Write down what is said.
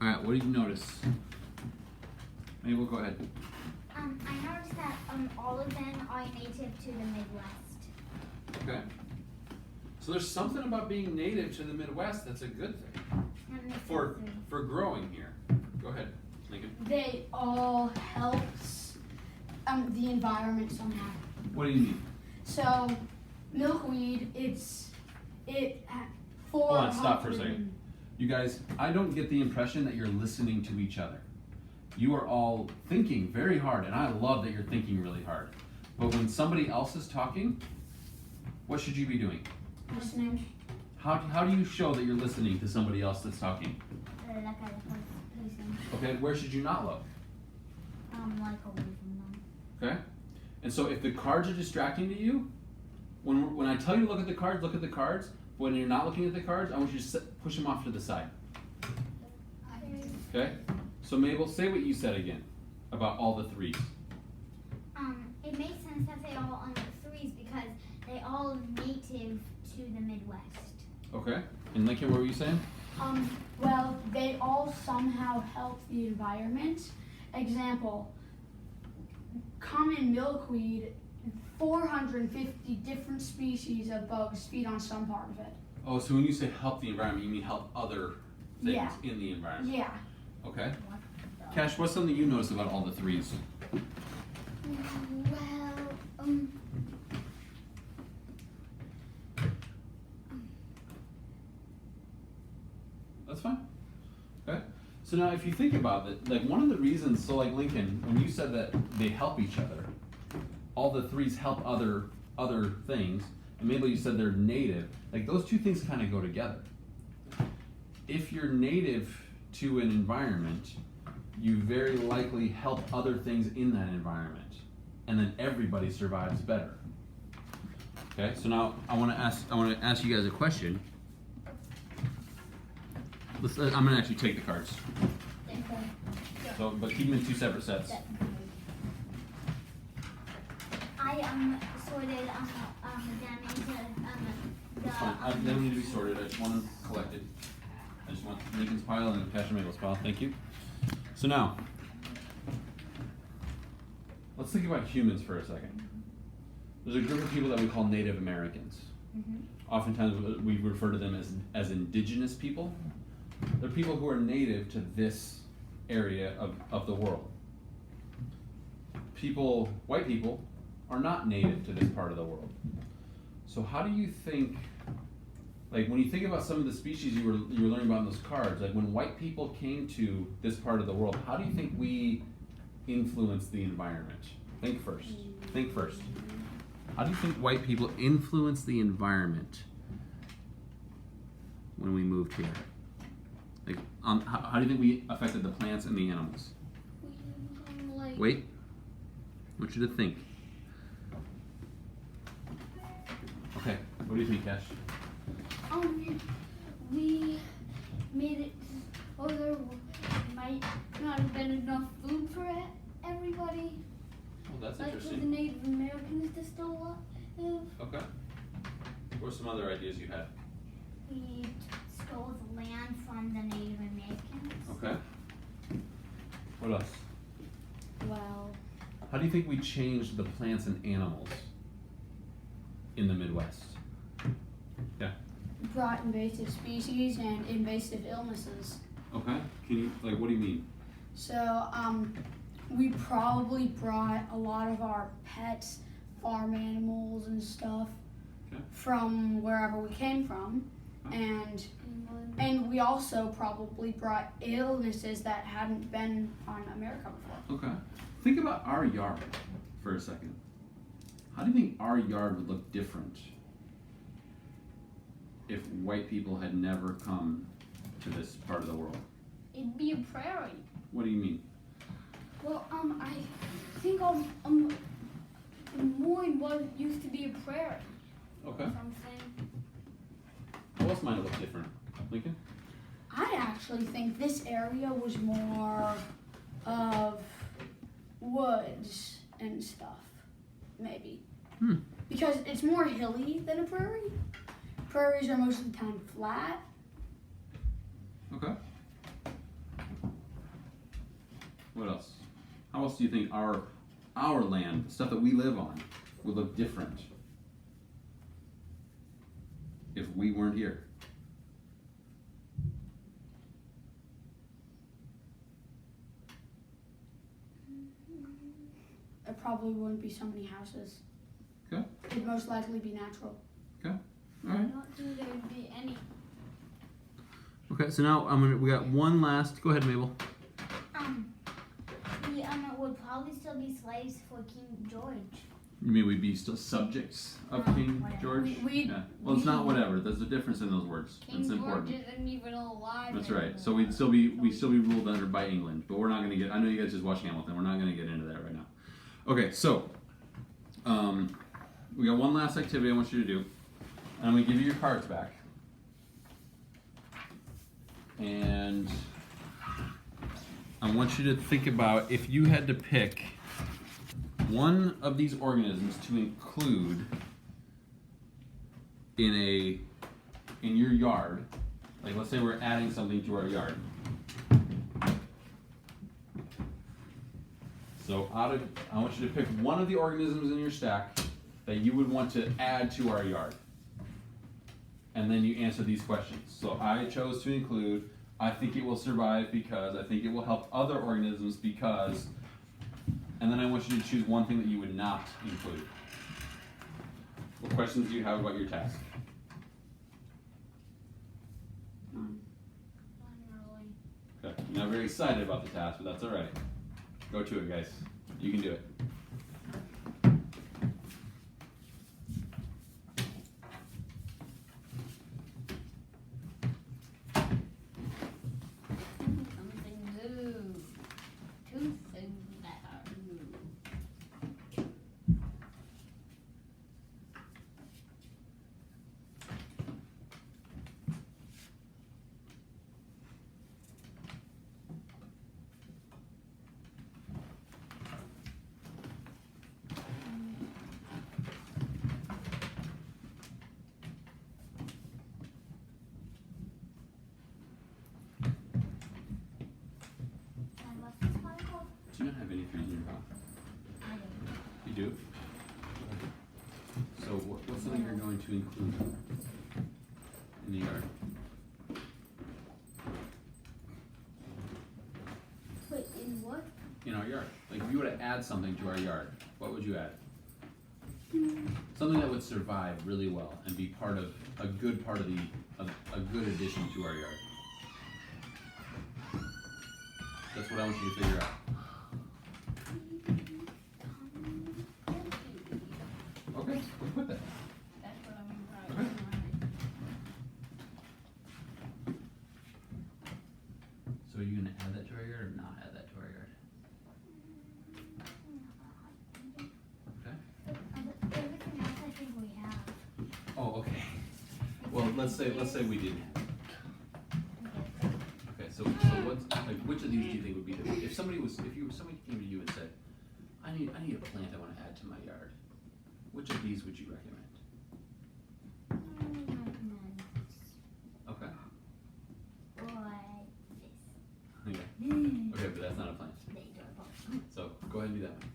All right, what did you notice? Mabel, go ahead. I noticed that all of them are native to the Midwest. Okay. So there's something about being native to the Midwest that's a good thing for growing here. Go ahead, Lincoln. They all help the environment somehow. What do you mean? So milkweed, Hold on, stop for a second. You guys, I don't get the impression that you're listening to each other. You are all thinking very hard, and I love that you're thinking really hard. But when somebody else is talking, what should you be doing? Listening. How do you show that you're listening to somebody else that's talking? Okay, where should you not look? Like away from them. Okay? And so if the cards are distracting to you, when I tell you to look at the cards, look at the cards. When you're not looking at the cards, I want you to push them off to the side. Okay? So Mabel, say what you said again about all the threes. It makes sense that they all on the threes because they all native to the Midwest. Okay? And Lincoln, what were you saying? Well, they all somehow help the environment. Example, common milkweed, 450 different species of bugs feed on some part of it. Oh, so when you say help the environment, you mean help other things in the environment? Yeah. Okay. Cash, what's something you notice about all the threes? Well, That's fine. Okay. So now if you think about it, like one of the reasons, so like Lincoln, when you said that they help each other, all the threes help other things, and maybe you said they're native, like those two things kind of go together. If you're native to an environment, you very likely help other things in that environment, and then everybody survives better. Okay, so now I want to ask you guys a question. I'm gonna actually take the cards. So, but keep them in two separate sets. I sorted them into That's fine. They don't need to be sorted. I just want them collected. I just want Lincoln's pile and Cash and Mabel's pile. Thank you. So now, let's think about humans for a second. There's a group of people that we call Native Americans. Oftentimes we refer to them as indigenous people. They're people who are native to this area of the world. White people, are not native to this part of the world. So how do you think, like when you think about some of the species you were learning about in those cards, like when white people came to this part of the world, how do you think we influenced the environment? Think first. Think first. How do you think white people influenced the environment when we moved here? Like, how do you think we affected the plants and the animals? Wait. I want you to think. Okay, what do you think, Cash? We made it so there might not have been enough food for everybody. Oh, that's like interesting. For the Native Americans to still live. Okay. What were some other ideas you had? We stole the land from the Native Americans. Okay. What else? Well, How do you think we changed the plants and animals in the Midwest? Yeah. brought invasive species and invasive illnesses. Okay. Can you, like, what do you mean? So, we probably brought a lot of our pets, farm animals and stuff from wherever we came from. And we also probably brought illnesses that hadn't been on America before. Okay. Think about our yard for a second. How do you think our yard would look different if white people had never come to this part of the world? It'd be a prairie. What do you mean? Well, I think Des Moines used to be a prairie. Okay. Something. What else might it look different? Lincoln? I actually think this area was more of woods and stuff, maybe. Because it's more hilly than a prairie. Prairies are most of the time flat. Okay. What else? How else do you think our land, the stuff that we live on, would look different if we weren't here? There probably wouldn't be so many houses. Okay. It'd most likely be natural. All I right. don't think there would be any. Okay, so now we got one last. Go ahead, Mabel. It would probably still be slaves for King George. You mean we'd be still subjects of King whatever. George? We- Yeah. Well, it's not whatever. There's a difference in those words. King It's George important. isn't even alive. That's right. So anymore. we'd still be ruled under by England, but we're not going to get. I know you guys just watched Hamilton. We're not going to get into that right now. Okay, so we got one last activity I want you to do, and I'm going to give you your cards back, and I want you to think about if you had to pick one of these organisms to include in your yard. Like, let's say we're adding something to our yard. So I want you to pick one of the organisms in your stack that you would want to add to our yard. And then you answer these questions. So I chose to include, I think it will survive because, I think it will help other organisms because, and then I want you to choose one thing that you would not include. What questions do you have about your task? None. Not really. Okay, you're not very excited about the task, but that's all right. Go to it, guys. You can do it. Something new. Two things that are new. And what's this one called? Do you not have any threes in your house? I don't know. You do? So what's something you're going to include in the yard? Wait, in what? In our yard. Like if you were to add something to our yard, what would you add? Something that would survive really well and be part of a good part of a good addition to our yard. That's what I want you to figure out. Okay, we'll put that. That's what I'm Okay. So are you gonna add that to our yard or not add that to our yard? Okay. Everything else I think we have. Oh, okay. Well, let's say we didn't. Okay, so what's like which of these do you think would be the if somebody came to you and said, I need a plant I want to add to my yard. Which of these would you recommend? Okay. Or this. Okay. Okay, but that's not a plant. They don't. So go ahead and do that one.